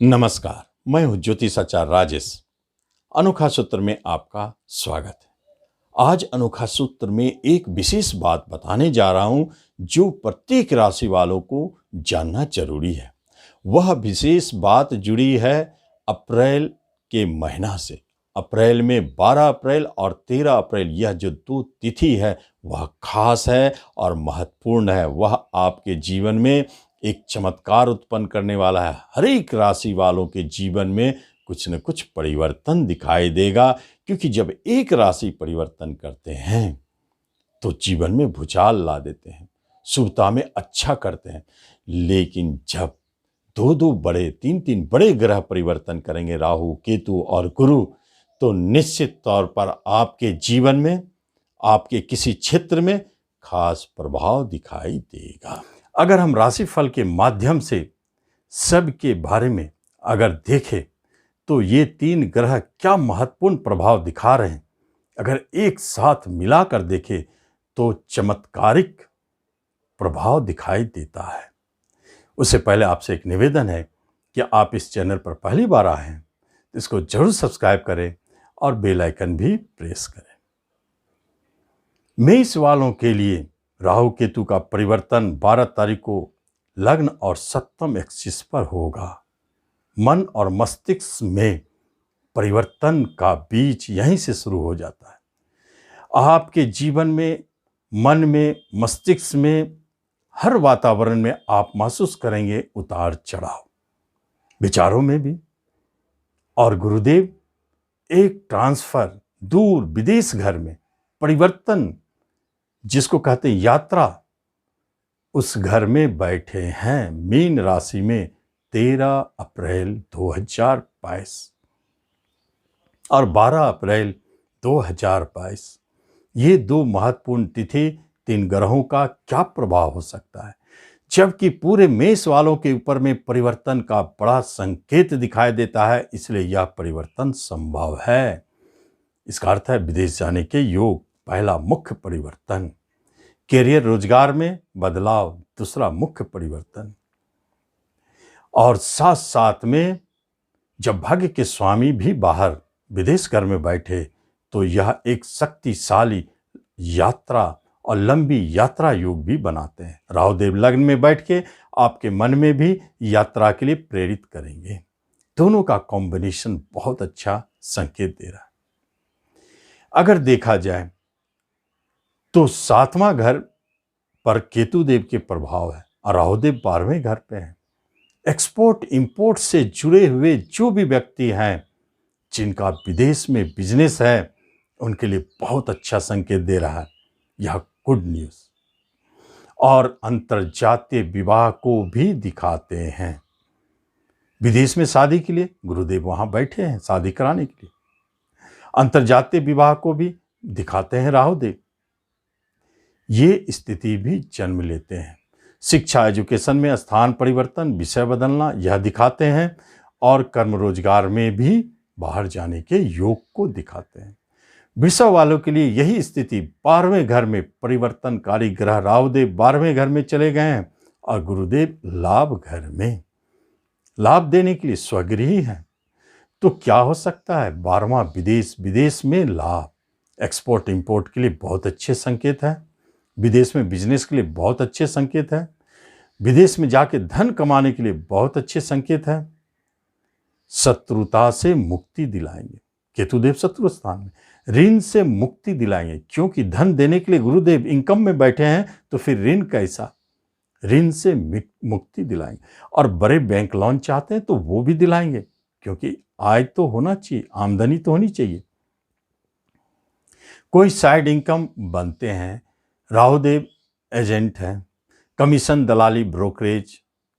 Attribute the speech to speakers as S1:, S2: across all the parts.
S1: नमस्कार। मैं हूं ज्योतिषाचार्य राजेश। अनोखा सूत्र में आपका स्वागत है। आज अनोखा सूत्र में एक विशेष बात बताने जा रहा हूं जो प्रत्येक राशि वालों को जानना जरूरी है। वह विशेष बात जुड़ी है अप्रैल के महीना से। अप्रैल में 12 अप्रैल और 13 अप्रैल यह जो दो तिथि है वह खास है और महत्वपूर्ण है। वह आपके जीवन में एक चमत्कार उत्पन्न करने वाला है। हर एक राशि वालों के जीवन में कुछ न कुछ परिवर्तन दिखाई देगा, क्योंकि जब एक राशि परिवर्तन करते हैं तो जीवन में भूचाल ला देते हैं, शुभता में अच्छा करते हैं। लेकिन जब दो दो बड़े तीन तीन बड़े ग्रह परिवर्तन करेंगे, राहु केतु और गुरु, तो निश्चित तौर पर आपके जीवन में, आपके किसी क्षेत्र में खास प्रभाव दिखाई देगा। अगर हम राशिफल के माध्यम से सबके बारे में अगर देखें तो ये तीन ग्रह क्या महत्वपूर्ण प्रभाव दिखा रहे हैं, अगर एक साथ मिलाकर देखें तो चमत्कारिक प्रभाव दिखाई देता है। उससे पहले आपसे एक निवेदन है कि आप इस चैनल पर पहली बार आए हैं तो इसको जरूर सब्सक्राइब करें और बेल आइकन भी प्रेस करें। मेष वालों के लिए राहु केतु का परिवर्तन 12 तारीख को लग्न और सप्तम एक्सिस पर होगा। मन और मस्तिष्क में परिवर्तन का बीज यहीं से शुरू हो जाता है। आपके जीवन में, मन में, मस्तिष्क में, हर वातावरण में आप महसूस करेंगे उतार चढ़ाव, विचारों में भी। और गुरुदेव एक ट्रांसफर, दूर विदेश घर में परिवर्तन, जिसको कहते हैं यात्रा, उस घर में बैठे हैं मीन राशि में 13 अप्रैल 2022 और 12 अप्रैल 2022। ये दो महत्वपूर्ण तिथि तीन ग्रहों का क्या प्रभाव हो सकता है, जबकि पूरे मेष वालों के ऊपर में परिवर्तन का बड़ा संकेत दिखाई देता है। इसलिए यह परिवर्तन संभव है। इसका अर्थ है विदेश जाने के योग, पहला मुख्य परिवर्तन। कैरियर रोजगार में बदलाव, दूसरा मुख्य परिवर्तन। और साथ साथ में जब भाग्य के स्वामी भी बाहर विदेश घर में बैठे तो यह एक शक्तिशाली यात्रा और लंबी यात्रा योग भी बनाते हैं। राहुदेव लग्न में बैठ के आपके मन में भी यात्रा के लिए प्रेरित करेंगे। दोनों का कॉम्बिनेशन बहुत अच्छा संकेत दे रहा है। अगर देखा जाए तो 7वां घर पर केतु देव के प्रभाव है और राहुदेव 12वें घर पे हैं। एक्सपोर्ट इंपोर्ट से जुड़े हुए जो भी व्यक्ति हैं, जिनका विदेश में बिजनेस है, उनके लिए बहुत अच्छा संकेत दे रहा है। यह गुड न्यूज। और अंतरजातीय विवाह को भी दिखाते हैं। विदेश में शादी के लिए गुरुदेव वहां बैठे हैं शादी कराने के लिए। अंतरजातीय विवाह को भी दिखाते हैं राहुदेव। ये स्थिति भी जन्म लेते हैं। शिक्षा, एजुकेशन में स्थान परिवर्तन, विषय बदलना, यह दिखाते हैं। और कर्म रोजगार में भी बाहर जाने के योग को दिखाते हैं। वृषभ वालों के लिए यही स्थिति, 12वें घर में परिवर्तनकारी ग्रह राहुदेव 12वें घर में चले गए हैं और गुरुदेव लाभ घर में, लाभ देने के लिए स्वगृही है। तो क्या हो सकता है? 12वां विदेश, विदेश में लाभ, एक्सपोर्ट इंपोर्ट के लिए बहुत अच्छे संकेत है। विदेश में बिजनेस के लिए बहुत अच्छे संकेत है। विदेश में जाके धन कमाने के लिए बहुत अच्छे संकेत है। शत्रुता से मुक्ति दिलाएंगे केतुदेव शत्रु स्थान में। ऋण से मुक्ति दिलाएंगे, क्योंकि धन देने के लिए गुरुदेव इनकम में बैठे हैं, तो फिर ऋण कैसा? ऋण से मुक्ति दिलाएंगे। और बड़े बैंक लोन चाहते हैं तो वो भी दिलाएंगे, क्योंकि आय तो होना चाहिए, आमदनी तो होनी चाहिए। कोई साइड इनकम बनते हैं, राहुदेव एजेंट हैं, कमीशन, दलाली, ब्रोकरेज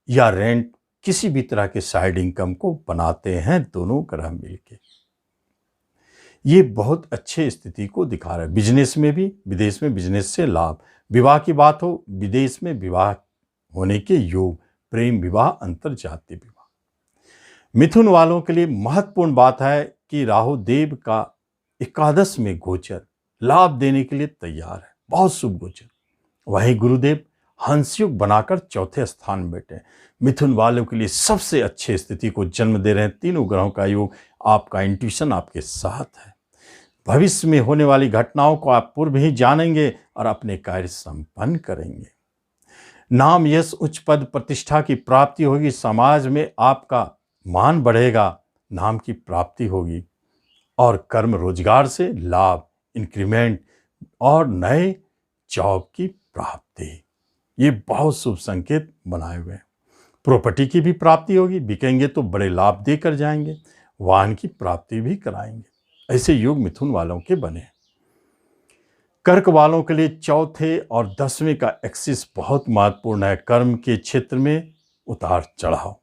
S1: या रेंट, किसी भी तरह के साइड इनकम को बनाते हैं दोनों ग्रह मिलके। ये बहुत अच्छे स्थिति को दिखा रहा है। बिजनेस में भी, विदेश में बिजनेस से लाभ। विवाह की बात हो, विदेश में विवाह होने के योग, प्रेम विवाह, अंतरजातीय विवाह। मिथुन वालों के लिए महत्वपूर्ण बात है कि राहुदेव का एकादश में गोचर लाभ देने के लिए तैयार है, बहुत शुभ गोचर। वहीं गुरुदेव हंसयुग बनाकर चौथे स्थान में बैठे हैं। मिथुन वालों के लिए सबसे अच्छी स्थिति को जन्म दे रहे हैं तीनों ग्रहों का योग। आपका इंट्यूशन आपके साथ है। भविष्य में होने वाली घटनाओं को आप पूर्व ही जानेंगे और अपने कार्य संपन्न करेंगे। नाम, यश, उच्च पद प्रतिष्ठा की प्राप्ति होगी। समाज में आपका मान बढ़ेगा, नाम की प्राप्ति होगी और कर्म रोजगार से लाभ, इंक्रीमेंट और नए जॉब की प्राप्ति, ये बहुत शुभ संकेत बनाए हुए हैं। प्रॉपर्टी की भी प्राप्ति होगी, बिकेंगे तो बड़े लाभ देकर जाएंगे, वाहन की प्राप्ति भी कराएंगे। ऐसे योग मिथुन वालों के बने। कर्क वालों के लिए चौथे और 10वें का एक्सिस बहुत महत्वपूर्ण है। कर्म के क्षेत्र में उतार चढ़ाव,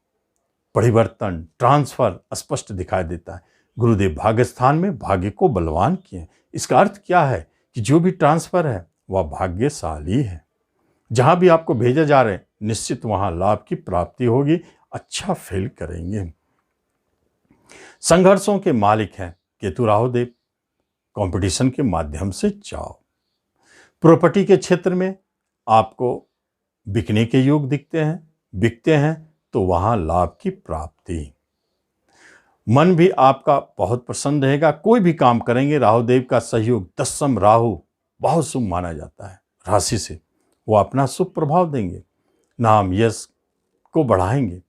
S1: परिवर्तन, ट्रांसफर स्पष्ट दिखाई देता है। गुरुदेव भाग्य स्थान में भाग्य को बलवान किए। इसका अर्थ क्या है कि जो भी ट्रांसफर है वह भाग्यशाली है। जहां भी आपको भेजा जा रहा है निश्चित वहां लाभ की प्राप्ति होगी, अच्छा फील करेंगे। संघर्षों के मालिक हैं केतु राहु देव, कंपटीशन के माध्यम से जाओ। प्रॉपर्टी के क्षेत्र में आपको बिकने के योग दिखते हैं, बिकते हैं तो वहां लाभ की प्राप्ति। मन भी आपका बहुत प्रसन्न रहेगा, कोई भी काम करेंगे। राहु देव का सहयोग, 10म राहु बहुत शुभ माना जाता है राशि से, वो अपना शुभ प्रभाव देंगे, नाम यश को बढ़ाएंगे।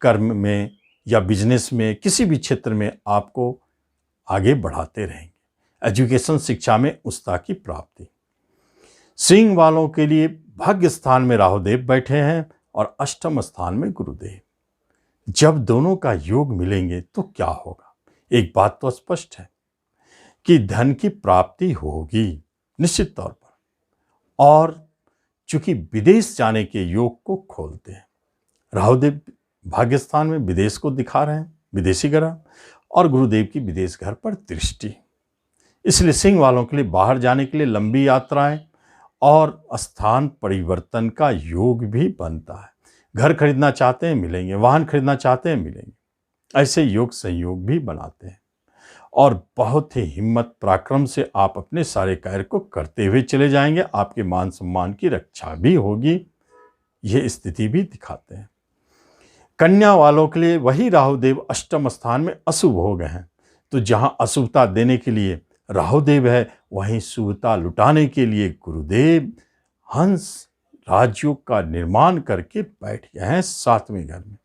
S1: कर्म में या बिजनेस में किसी भी क्षेत्र में आपको आगे बढ़ाते रहेंगे। एजुकेशन, शिक्षा में उच्चता की प्राप्ति। सिंह वालों के लिए भाग्य स्थान में राहुदेव बैठे हैं और अष्टम स्थान में गुरुदेव। जब दोनों का योग मिलेंगे तो क्या होगा? एक बात तो स्पष्ट है कि धन की प्राप्ति होगी निश्चित तौर पर, और चूंकि विदेश जाने के योग को खोलते हैं, राहुदेव भाग्य स्थान में विदेश को दिखा रहे हैं, विदेशी ग्रह, और गुरुदेव की विदेश घर पर दृष्टि। इसलिए सिंह वालों के लिए बाहर जाने के लिए लंबी यात्राएं और स्थान परिवर्तन का योग भी बनता है। घर खरीदना चाहते हैं मिलेंगे, वाहन खरीदना चाहते हैं मिलेंगे। ऐसे योग संयोग भी बनाते हैं और बहुत ही हिम्मत पराक्रम से आप अपने सारे कार्य को करते हुए चले जाएंगे। आपके मान सम्मान की रक्षा भी होगी, ये स्थिति भी दिखाते हैं। कन्या वालों के लिए वही राहुदेव अष्टम स्थान में अशुभ हो गए हैं, तो जहां अशुभता देने के लिए राहुदेव है, वहीं शुभता लुटाने के लिए गुरुदेव हंस राजयोग का निर्माण करके बैठ गए हैं 7वें घर में।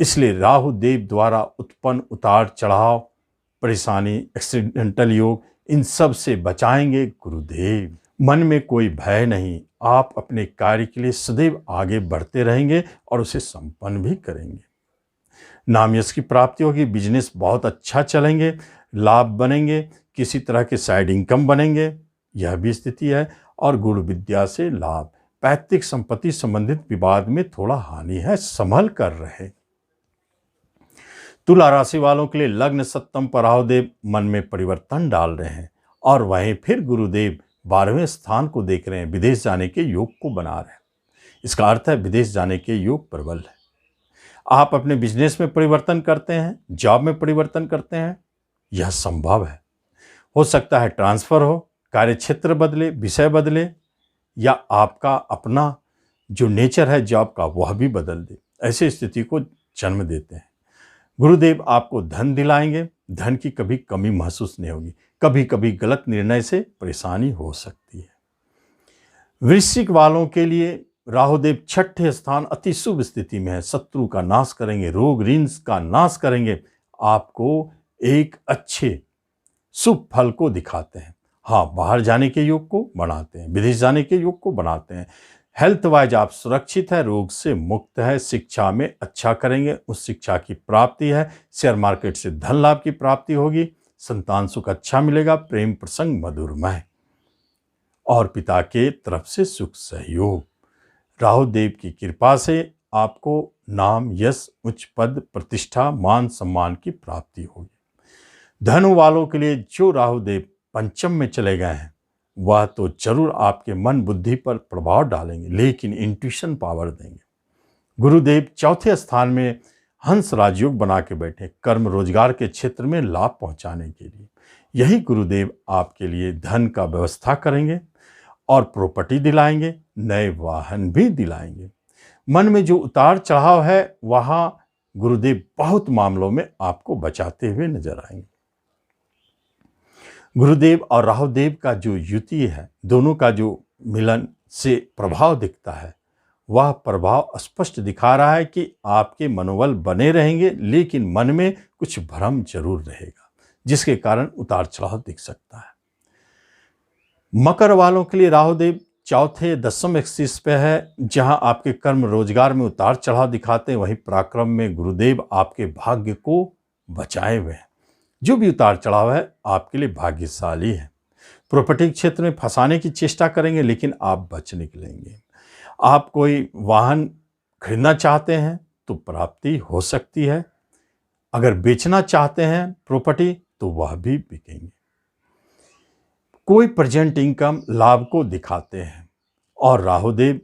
S1: इसलिए राहुदेव द्वारा उत्पन्न उतार चढ़ाव, परेशानी, एक्सीडेंटल योग, इन सब से बचाएंगे गुरुदेव। मन में कोई भय नहीं, आप अपने कार्य के लिए सदैव आगे बढ़ते रहेंगे और उसे संपन्न भी करेंगे। नाम यश की प्राप्ति होगी, बिजनेस बहुत अच्छा चलेंगे, लाभ बनेंगे, किसी तरह के साइड इनकम बनेंगे, यह भी स्थिति है। और गुरु विद्या से लाभ, पैतृक संपत्ति संबंधित विवाद में थोड़ा हानि है, संभल कर रहे। तुला राशि वालों के लिए लग्न सप्तम पर राहुदेव मन में परिवर्तन डाल रहे हैं और वहीं फिर गुरुदेव 12वें स्थान को देख रहे हैं, विदेश जाने के योग को बना रहे हैं। इसका अर्थ है विदेश जाने के योग प्रबल है। आप अपने बिजनेस में परिवर्तन करते हैं, जॉब में परिवर्तन करते हैं, यह संभव है। हो सकता है ट्रांसफर हो, कार्य क्षेत्र बदले, विषय बदले, या आपका अपना जो नेचर है जॉब का वह भी बदल दे। ऐसी स्थिति को जन्म देते हैं। गुरुदेव आपको धन दिलाएंगे, धन की कभी कमी महसूस नहीं होगी। कभी कभी गलत निर्णय से परेशानी हो सकती है। वृश्चिक वालों के लिए राहुदेव 6ठे स्थान अति शुभ स्थिति में है, शत्रु का नाश करेंगे, रोग ऋण का नाश करेंगे, आपको एक अच्छे शुभ फल को दिखाते हैं। हाँ, बाहर जाने के योग को बनाते हैं, विदेश जाने के योग को बनाते हैं। हेल्थ वाइज आप सुरक्षित है, रोग से मुक्त है, शिक्षा में अच्छा करेंगे, उस शिक्षा की प्राप्ति है। शेयर मार्केट से धन लाभ की प्राप्ति होगी, संतान सुख अच्छा मिलेगा, प्रेम प्रसंग मधुरमय, और पिता के तरफ से सुख सहयोग। राहुदेव की कृपा से आपको नाम यश, उच्च पद, प्रतिष्ठा, मान सम्मान की प्राप्ति होगी। धनु वालों के लिए जो राहुदेव पंचम में चले गए हैं वह तो जरूर आपके मन बुद्धि पर प्रभाव डालेंगे, लेकिन इंट्यूशन पावर देंगे। गुरुदेव 4थे स्थान में हंस राजयोग बना के बैठे, कर्म रोजगार के क्षेत्र में लाभ पहुंचाने के लिए। यही गुरुदेव आपके लिए धन का व्यवस्था करेंगे और प्रॉपर्टी दिलाएंगे, नए वाहन भी दिलाएंगे। मन में जो उतार चढ़ाव है वहां गुरुदेव बहुत मामलों में आपको बचाते हुए नजर आएंगे। गुरुदेव और राहुदेव का जो युति है, दोनों का जो मिलन से प्रभाव दिखता है, वह प्रभाव स्पष्ट दिखा रहा है कि आपके मनोबल बने रहेंगे, लेकिन मन में कुछ भ्रम जरूर रहेगा, जिसके कारण उतार चढ़ाव दिख सकता है। मकर वालों के लिए राहुदेव चौथे दशम एक्सिस पे है, जहां आपके कर्म रोजगार में उतार चढ़ाव दिखाते हैं, वहीं पराक्रम में गुरुदेव आपके भाग्य को बचाए हुए हैं। जो भी उतार चढ़ाव है आपके लिए भाग्यशाली है। प्रॉपर्टी क्षेत्र में फंसाने की चेष्टा करेंगे, लेकिन आप बच निकलेंगे। आप कोई वाहन खरीदना चाहते हैं तो प्राप्ति हो सकती है। अगर बेचना चाहते हैं प्रॉपर्टी तो वह भी बिकेंगे। कोई प्रेजेंट इनकम लाभ को दिखाते हैं, और राहुदेव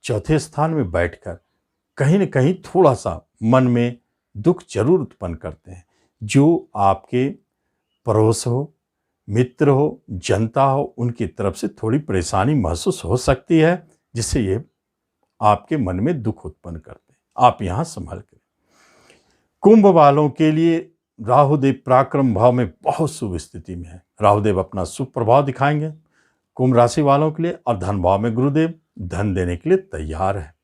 S1: चौथे स्थान में बैठकर कहीं न कहीं थोड़ा सा मन में दुख जरूर उत्पन्न करते हैं। जो आपके पड़ोस हो, मित्र हो, जनता हो, उनकी तरफ से थोड़ी परेशानी महसूस हो सकती है, जिससे ये आपके मन में दुख उत्पन्न करते हैं। आप यहाँ संभल करें। कुंभ वालों के लिए राहुदेव पराक्रम भाव में बहुत शुभ स्थिति में है। राहुदेव अपना शुभ प्रभाव दिखाएंगे कुंभ राशि वालों के लिए, और धन भाव में गुरुदेव धन देने के लिए तैयार है।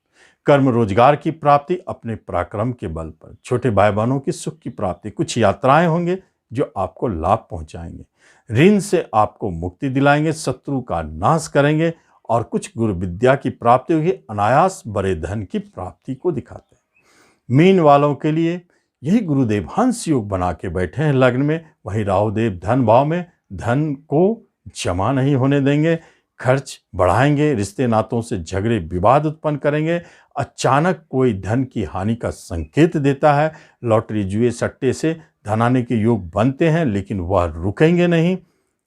S1: कर्म रोजगार की प्राप्ति अपने पराक्रम के बल पर, छोटे भाई बहनों की सुख की प्राप्ति, कुछ यात्राएं होंगे जो आपको लाभ पहुंचाएंगे, ऋण से आपको मुक्ति दिलाएंगे, शत्रु का नाश करेंगे, और कुछ गुरु विद्या की प्राप्ति होगी। अनायास बड़े धन की प्राप्ति को दिखाते हैं। मीन वालों के लिए यही गुरुदेव हंस योग बना के बैठे हैं लग्न में, वहीं राहुदेव धन भाव में धन को जमा नहीं होने देंगे, खर्च बढ़ाएंगे, रिश्ते नातों से झगड़े विवाद उत्पन्न करेंगे। अचानक कोई धन की हानि का संकेत देता है। लॉटरी जुए सट्टे से धन आने के योग बनते हैं, लेकिन वह रुकेंगे नहीं।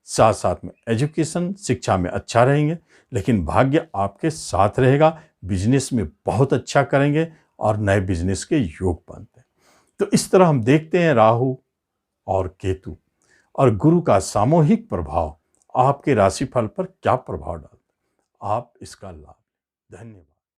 S1: साथ साथ में एजुकेशन शिक्षा में अच्छा रहेंगे, लेकिन भाग्य आपके साथ रहेगा। बिजनेस में बहुत अच्छा करेंगे और नए बिजनेस के योग बनते हैं। तो इस तरह हम देखते हैं राहु और केतु और गुरु का सामूहिक प्रभाव आपके राशिफल पर क्या प्रभाव डालता है। आप इसका लाभ। धन्यवाद।